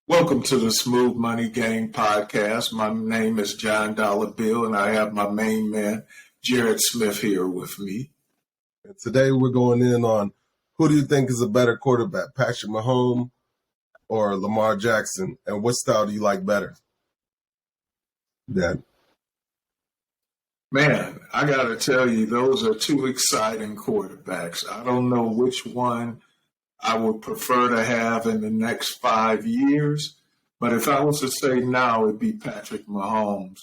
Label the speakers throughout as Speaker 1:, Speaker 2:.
Speaker 1: Welcome to the Smooth Money Game podcast. My name is John Dollar Bill, and I have my main man, Jared Smith, here with me.
Speaker 2: And today we're going in on who do you think is a better quarterback, Patrick Mahomes or Lamar Jackson, and what style do you like better? Dad.
Speaker 1: Man, I got to tell you, those are two exciting quarterbacks. I don't know which one I would prefer to have in the next 5 years. But if I was to say now, it'd be Patrick Mahomes.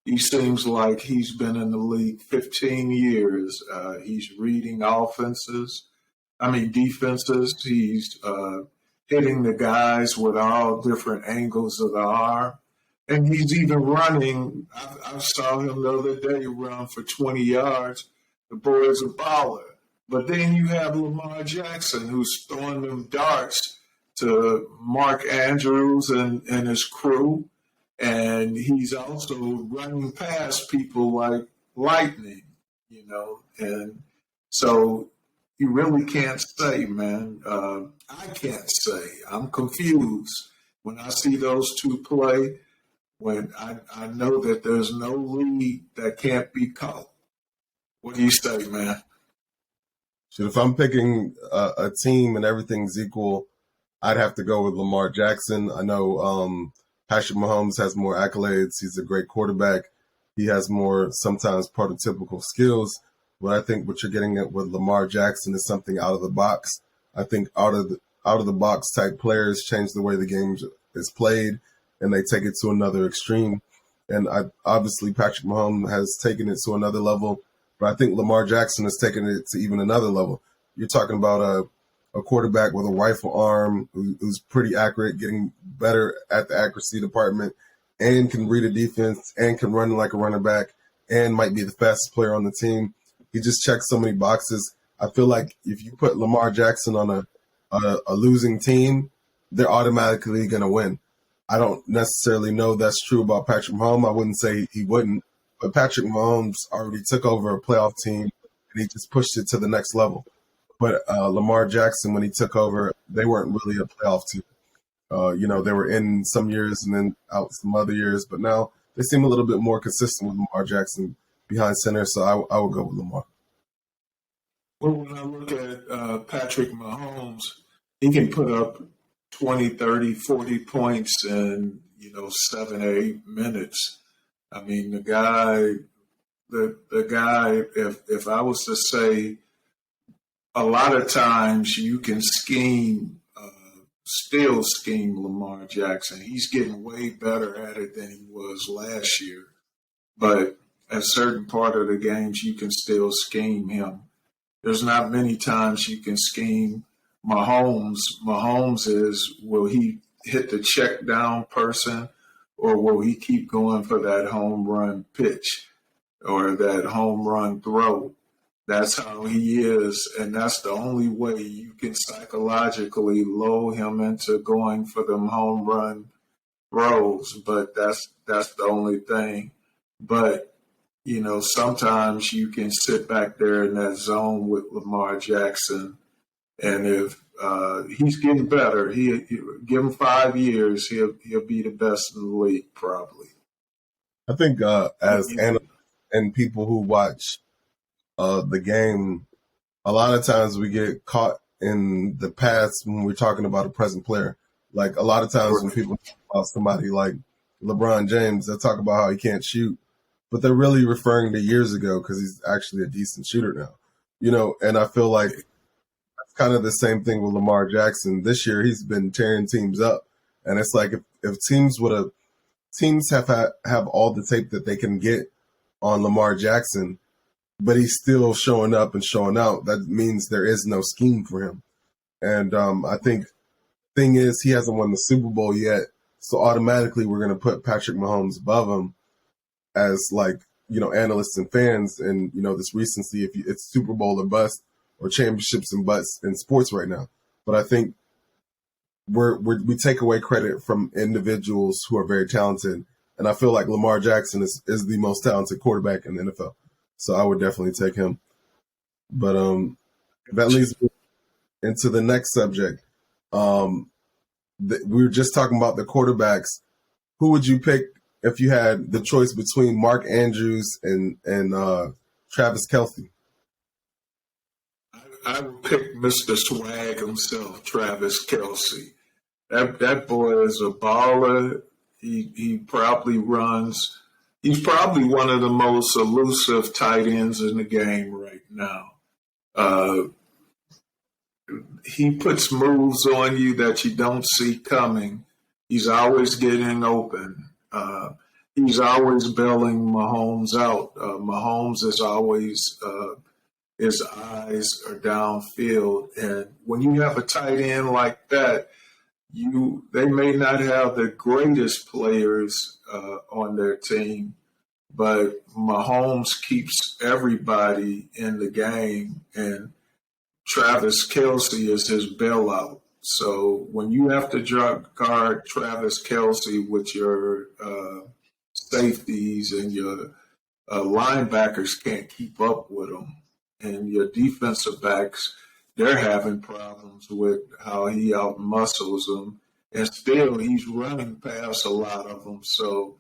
Speaker 1: He seems like he's been in the league 15 years. He's reading defenses. He's hitting the guys with all different angles of the arm. And he's even running. I saw him the other day run for 20 yards. The boy is a baller. But then you have Lamar Jackson, who's throwing them darts to Mark Andrews and his crew. And he's also running past people like lightning, And so you really can't say, man. I can't say. I'm confused when I see those two play, when I know that there's no lead that can't be caught. What do you say, man?
Speaker 2: If I'm picking a team and everything's equal, I'd have to go with Lamar Jackson. I know Patrick Mahomes has more accolades. He's a great quarterback. He has more sometimes prototypical skills. But I think what you're getting at with Lamar Jackson is something out of the box. I think out of the box type players change the way the game is played, and they take it to another extreme. And obviously Patrick Mahomes has taken it to another level. But I think Lamar Jackson has taken it to even another level. You're talking about a quarterback with a rifle arm who's pretty accurate, getting better at the accuracy department, and can read a defense, and can run like a running back, and might be the fastest player on the team. He just checks so many boxes. I feel like if you put Lamar Jackson on a losing team, they're automatically going to win. I don't necessarily know that's true about Patrick Mahomes. I wouldn't say he wouldn't. But Patrick Mahomes already took over a playoff team, and he just pushed it to the next level. But Lamar Jackson, when he took over, they weren't really a playoff team. They were in some years and then out some other years. But now they seem a little bit more consistent with Lamar Jackson behind center, so I would go with Lamar.
Speaker 1: Well, when I look at Patrick Mahomes, he can put up 20, 30, 40 points in, 7 or 8 minutes. I mean, the guy, if I was to say, a lot of times you can still scheme Lamar Jackson. He's getting way better at it than he was last year. But at certain part of the games, you can still scheme him. There's not many times you can scheme Mahomes. Mahomes will he hit the check down person, or will he keep going for that home run pitch or that home run throw? That's how he is, and that's the only way you can psychologically lull him into going for them home run throws. But that's the only thing. But, sometimes you can sit back there in that zone with Lamar Jackson, and if he's getting better, he give him 5 years, he'll be the best in the league probably.
Speaker 2: I think as analysts and people who watch the game, a lot of times we get caught in the past when we're talking about a present player. Like a lot of times when people talk about somebody like LeBron James, they talk about how he can't shoot, but they're really referring to years ago because he's actually a decent shooter now. And I feel like it's kind of the same thing with Lamar Jackson. This year he's been tearing teams up, and it's like if teams have all the tape that they can get on Lamar Jackson, but he's still showing up and showing out, that means there is no scheme for him. And I think the thing is he hasn't won the Super Bowl yet, so automatically we're going to put Patrick Mahomes above him as analysts and fans, and this recency, if it's Super Bowl or bust or championships and busts in sports right now. But I think we take away credit from individuals who are very talented, and I feel like Lamar Jackson is the most talented quarterback in the NFL. So I would definitely take him. But that leads me into the next subject. we were just talking about the quarterbacks. Who would you pick if you had the choice between Mark Andrews and Travis Kelce?
Speaker 1: I would pick Mr. Swag himself, Travis Kelce. That boy is a baller. He probably runs. He's probably one of the most elusive tight ends in the game right now. Uh, he puts moves on you that you don't see coming. He's always getting open. He's always bailing Mahomes out. Mahomes is always his eyes are downfield, and when you have a tight end like that, they may not have the greatest players on their team, but Mahomes keeps everybody in the game, and Travis Kelce is his bailout. So when you have to guard Travis Kelce with your safeties and your linebackers can't keep up with him, and your defensive backs, they're having problems with how he outmuscles them, and still he's running past a lot of them. So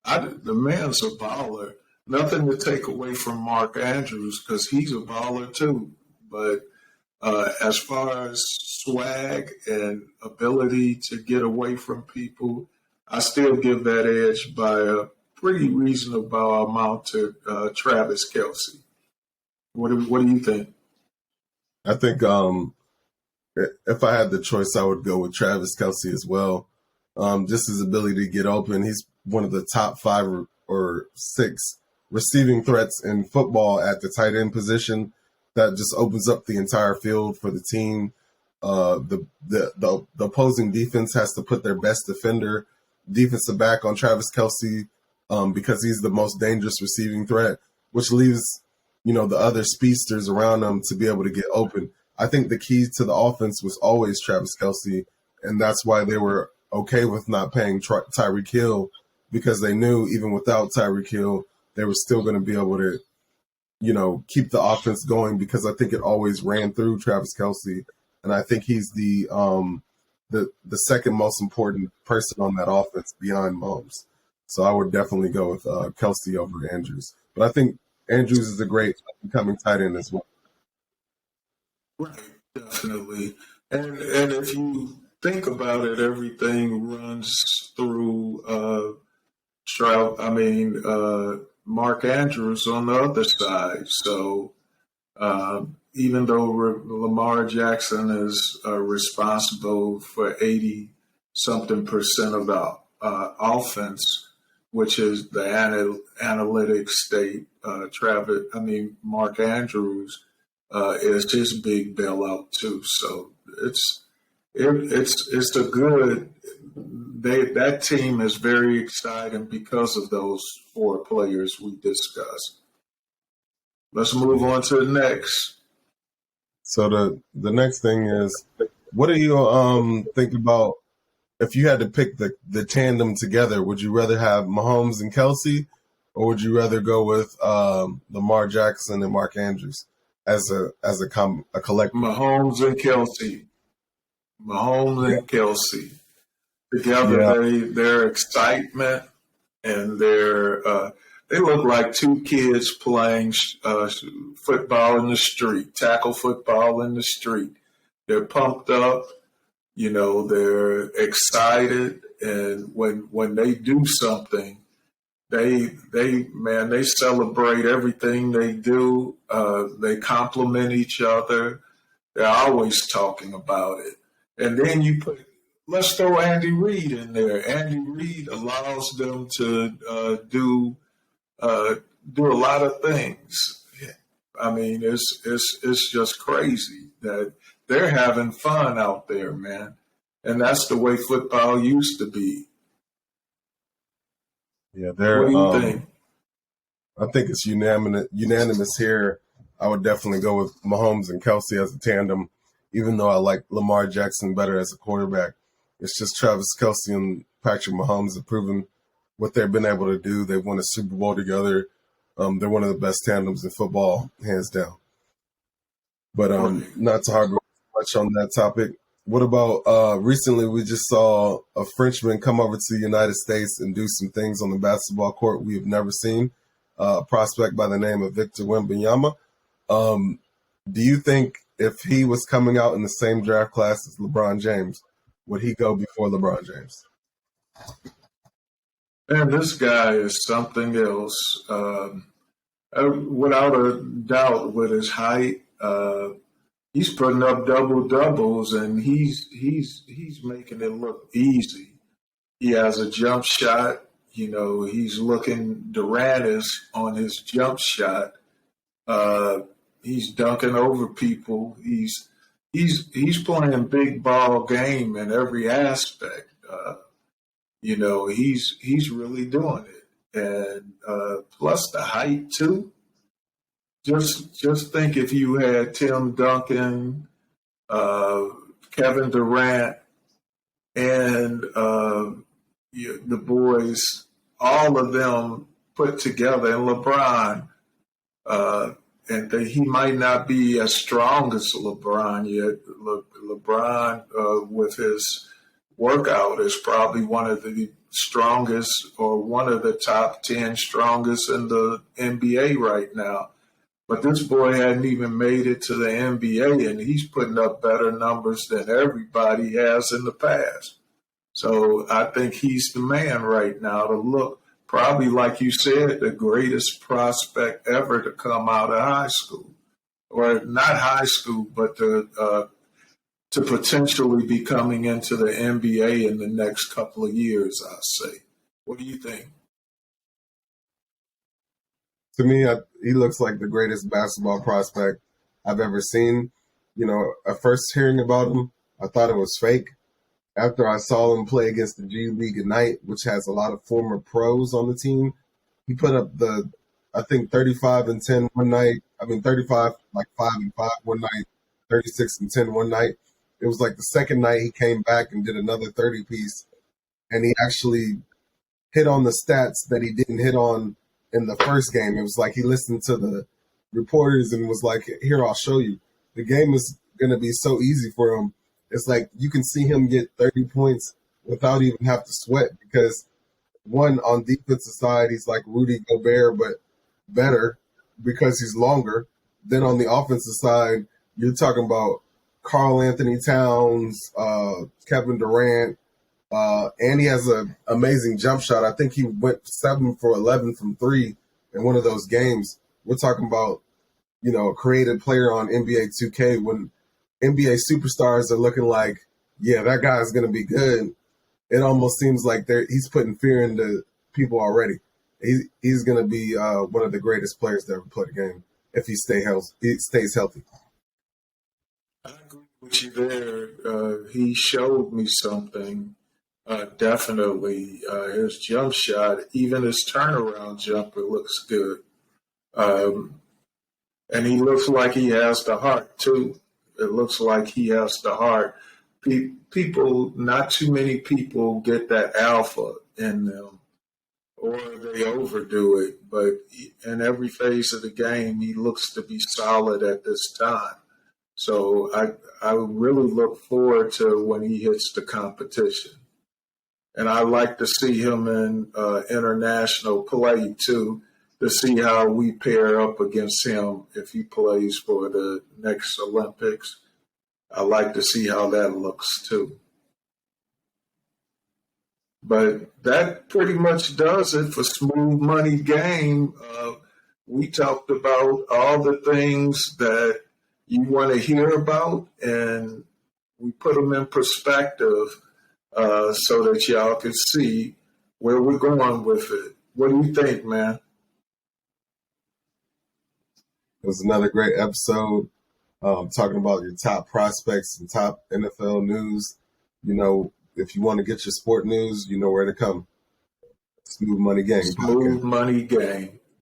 Speaker 1: the man's a baller. Nothing to take away from Mark Andrews because he's a baller too. But as far as swag and ability to get away from people, I still give that edge by a pretty reasonable amount to Travis Kelce. What do you think?
Speaker 2: I think if I had the choice, I would go with Travis Kelce as well. Just his ability to get open. He's one of the top 5 or 6 receiving threats in football at the tight end position. That just opens up the entire field for the team. The opposing defense has to put their best defensive back on Travis Kelce because he's the most dangerous receiving threat, which leaves the other speedsters around them to be able to get open. I think the key to the offense was always Travis Kelce, and that's why they were okay with not paying Tyreek Hill, because they knew even without Tyreek Hill, they were still going to be able to, keep the offense going, because I think it always ran through Travis Kelce, and I think he's the second most important person on that offense behind Mahomes. So I would definitely go with Kelce over Andrews. But I think Andrews is a great becoming tight end as well.
Speaker 1: Right, definitely. And if you think about it, everything runs through Mark Andrews on the other side. So even though Lamar Jackson is responsible for 80-something% of the offense, which is the analytics state, Mark Andrews is his big bailout too. So it's a good. That team is very exciting because of those 4 players we discussed. Let's move on to the next.
Speaker 2: So the next thing is, what do you think about if you had to pick the tandem together? Would you rather have Mahomes and Kelce, or would you rather go with Lamar Jackson and Mark Andrews as a collective?
Speaker 1: Mahomes and Kelce. And Kelce. Together, their excitement and they look like 2 kids playing football in the street, tackle football in the street. They're pumped up, they're excited, and when they do something, they celebrate everything they do. They compliment each other. They're always talking about it. And then let's throw Andy Reid in there. Andy Reid allows them to do a lot of things. I mean, it's just crazy that they're having fun out there, man. And that's the way football used to be.
Speaker 2: Yeah,
Speaker 1: what do you think?
Speaker 2: I think it's unanimous here. I would definitely go with Mahomes and Kelce as a tandem, even though I like Lamar Jackson better as a quarterback. It's just Travis Kelce and Patrick Mahomes have proven what they've been able to do. They've won a Super Bowl together. They're one of the best tandems in football, hands down. But not to harbor much on that topic. What about recently we just saw a Frenchman come over to the United States and do some things on the basketball court we have never seen. A prospect by the name of Victor Wembanyama. Do you think if he was coming out in the same draft class as LeBron James, would he go before LeBron James?
Speaker 1: And this guy is something else. Without a doubt, with his height, he's putting up double doubles, and he's making it look easy. He has a jump shot. You know, he's looking Durant on his jump shot. He's dunking over people. He's playing big ball game in every aspect. You know, he's really doing it, and plus the height too. Just think if you had Tim Duncan, Kevin Durant, and the boys, all of them put together, and LeBron, and he might not be as strong as LeBron yet. LeBron, with his workout, is probably one of the strongest or one of the top 10 strongest in the NBA right now. But this boy hadn't even made it to the NBA, and he's putting up better numbers than everybody has in the past. So I think he's the man right now to look. Probably, like you said, the greatest prospect ever to come out of high school. Or not high school, but to potentially be coming into the NBA in the next couple of years, I'll say. What do you think?
Speaker 2: To me, he looks like the greatest basketball prospect I've ever seen. You know, at first hearing about him, I thought it was fake. After I saw him play against the G League Ignite, which has a lot of former pros on the team, he put up I think 35 and 10 one night. 35, like 5 and 5 one night, 36 and 10 one night. It was like the second night he came back and did another 30 piece, and he actually hit on the stats that he didn't hit on in the first game. It was like he listened to the reporters and was like, here, I'll show you. The game is going to be so easy for him. It's like you can see him get 30 points without even have to sweat because, one, on defensive side, he's like Rudy Gobert, but better because he's longer. Then on the offensive side, you're talking about Karl Anthony Towns, Kevin Durant, and he has an amazing jump shot. I think he went 7 for 11 from 3 in one of those games. We're talking about, you know, a creative player on NBA 2K when NBA superstars are looking like, yeah, that guy's going to be good. It almost seems like he's putting fear into people already. He's going to be one of the greatest players to ever play the game if he stays healthy.
Speaker 1: I agree with you there. He showed me something. Definitely, his jump shot, even his turnaround jumper looks good. And he looks like he has the heart, too. It looks like he has the heart. People, not too many people get that alpha in them, or they overdo it. But in every phase of the game, he looks to be solid at this time. So I really look forward to when he hits the competition. And I like to see him in international play, too, to see how we pair up against him if he plays for the next Olympics. I like to see how that looks, too. But that pretty much does it for Smooth Money Game. We talked about all the things that you want to hear about, and we put them in perspective so that y'all can see where we're going with it. What do you think, man?
Speaker 2: It was another great episode talking about your top prospects and top NFL news. You know, if you want to get your sport news, you know where to come. Smooth Money Game.
Speaker 1: Smooth Money Game.